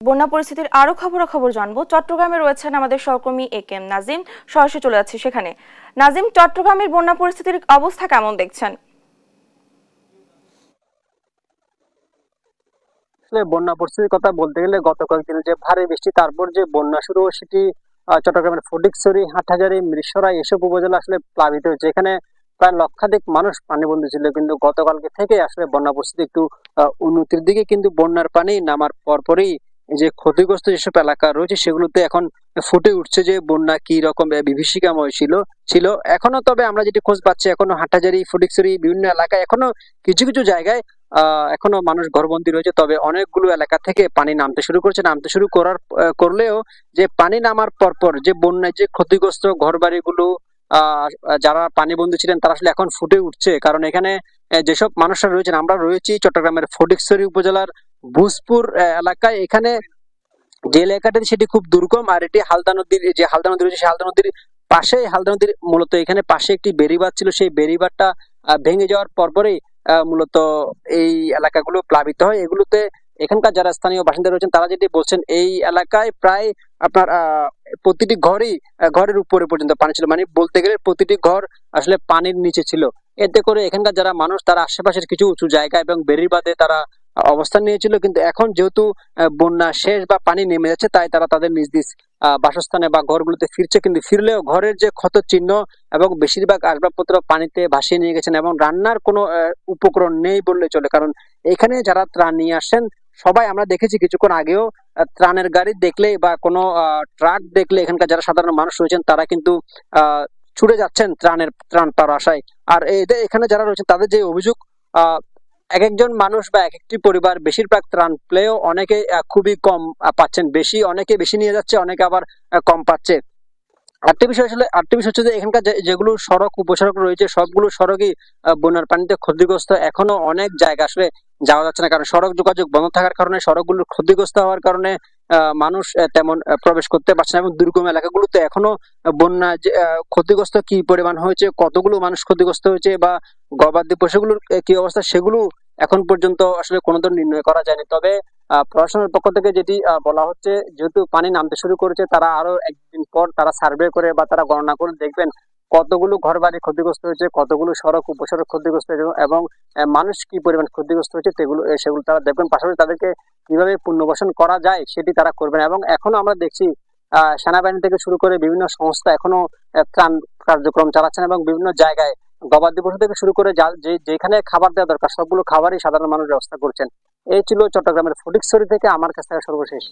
বন্যা পরিস্থিতির আরো খবরাখবর জানবো। চট্টগ্রামে রয়েছেন আমাদের সহকর্মী একেএম নাজিম, সরাসরি চলে যাচ্ছি সেখানে। নাজিম, চট্টগ্রামের বন্যা পরিস্থিতির অবস্থা কেমন দেখছেন? বন্যা পরিস্থিতির কথা বলতে গেলে গত কয়েকদিন যে ভারী বৃষ্টি তারপর যে বন্যা শুরু সেটি চট্টগ্রামের ফটিকছড়ি, হাটহাজারী, মিরসরাই এসব উপজেলা আসলে প্লাবিত হয়েছে। এখানে প্রায় লক্ষাধিক মানুষ পানিবন্দী ছিল, কিন্তু গতকালকে থেকে আসলে বন্যা পরিস্থিতি একটু উন্নতির দিকে। কিন্তু বন্যার পানি নামার পরপরই এই যে ক্ষতিগ্রস্ত যেসব এলাকা রয়েছে সেগুলোতে এখন ফুটে উঠছে যে বন্যা কি রকম বিভীষিকাময় ছিল এখনো। তবে আমরা যেটি খোঁজ পাচ্ছি, এখনো হাটহাজারী, ফটিকছড়ি বিভিন্ন এলাকায় এখনো কিছু কিছু জায়গায় এখনো মানুষ ঘরবন্দি রয়েছে। তবে অনেকগুলো এলাকা থেকে পানি নামতে শুরু করলেও যে পানি নামার পরপর যে বন্যায় যে ক্ষতিগ্রস্ত ঘর বাড়িগুলো যারা পানিবন্দী ছিলেন তারা আসলে এখন ফুটে উঠছে। কারণ এখানে যেসব মানুষরা রয়েছেন, আমরা রয়েছি চট্টগ্রামের ফটিকছড়ি উপজেলার ভূজপুর এলাকায়। এখানে যে এলাকাটি সেটি খুব দুর্গম, আর এটি হালদা নদীর, যে হালদা নদী রয়েছে হালদা নদীর পাশে, হালদা নদীর মূলত এখানে পাশে একটি বেড়িবাঁধ ছিল, সেই বেড়িবাঁধটা ভেঙে যাওয়ার পরপরই মূলত এই এলাকাগুলো প্লাবিত হয়। এগুলোতে এখানকার যারা স্থানীয় বাসিন্দা রয়েছেন তারা যেটি বলছেন, এই এলাকায় প্রায় আপনার প্রতিটি ঘরের উপরে পর্যন্ত পানি ছিল, মানে বলতে গেলে প্রতিটি ঘর আসলে পানির নিচে ছিল। এতে করে এখানকার যারা মানুষ তারা আশেপাশের কিছু উঁচু জায়গা এবং বেড়ির বাঁধে তারা অবস্থান নিয়েছিল। কিন্তু এখন যেহেতু বন্যা শেষ বা পানি নেমে যাচ্ছে, তাই তারা তাদের নিজ নিজ বাসস্থানে বা ঘরগুলোতে ফিরছে। কিন্তু ফিরলেও ঘরের যে ক্ষত চিহ্ন এবং বেশিরভাগ আসবাবপত্র পানিতে ভাসিয়ে নিয়ে গেছেন এবং রান্নার কোনো উপকরণ নেই বললে চলে। কারণ এখানে যারা ত্রাণ নিয়ে আসেন সবাই, আমরা দেখেছি কিছুক্ষণ আগেও ত্রাণের গাড়ি দেখলে বা কোনো ট্রাক দেখলে এখানকার যারা সাধারণ মানুষ রয়েছেন তারা কিন্তু ছুটে যাচ্ছেন ত্রাণ পাওয়ার আশায়। আর এদের এখানে যারা রয়েছেন তাদের যে অভিযোগ, আহ এক একজন মানুষ বা এক একটি পরিবার বেশিরভাগ ত্রাণ পেলেও অনেকে খুবই কম পাচ্ছেন, অনেকে বেশি নিয়ে যাচ্ছে, অনেকে আবার কম পাচ্ছে। আরেকটি বিষয় হচ্ছে যে এখানকার যেগুলো সড়ক উপসড়ক রয়েছে সবগুলো সড়কই বন্যার পানিতে ক্ষতিগ্রস্ত। এখনো অনেক জায়গা আসলে যাওয়া যাচ্ছে না, কারণ সড়ক যোগাযোগ বন্ধ থাকার কারণে, সড়কগুলো ক্ষতিগ্রস্ত হওয়ার কারণে মানুষ তেমন প্রবেশ করতে পারছে না। এবং দুর্গম এলাকাগুলোতে এখনো বন্যা ক্ষতিগ্রস্ত কি পরিমাণ হয়েছে, কতগুলো মানুষ ক্ষতিগ্রস্ত হয়েছে বা গবাদি পশুগুলোর কি অবস্থা, সেগুলো এখন পর্যন্ত আসলে কোনো ধরনের নির্ণয় করা যায়নি। তবে প্রশাসনের পক্ষ থেকে যেটি বলা হচ্ছে, যেহেতু পানি নামতে শুরু করেছে, তারা আরো একদিন পর তারা সার্ভে করে বা তারা গণনা করে দেখবেন কতগুলো ঘর বাড়ি ক্ষতিগ্রস্ত হয়েছে, কতগুলো সড়ক উপসড়ক ক্ষতিগ্রস্ত হয়েছে এবং মানুষ কি পরিমাণ ক্ষতিগ্রস্ত হয়েছে সেগুলো তারা দেখবেন। পাশাপাশি তাদেরকে কিভাবে পুনর্বাসন করা যায় সেটি তারা করবেন। এবং এখনো আমরা দেখছি সেনাবাহিনী থেকে শুরু করে বিভিন্ন সংস্থা এখনো ত্রাণ কার্যক্রম চালাচ্ছেন এবং বিভিন্ন জায়গায় গবাদি পশু থেকে শুরু করে যেখানে খাবার দেওয়া দরকার সবগুলো খাবারই সাধারণ মানুষ ব্যবস্থা করছেন। এই ছিল চট্টগ্রামের ফটিকছড়ি থেকে আমার কাছ থেকে সর্বশেষ।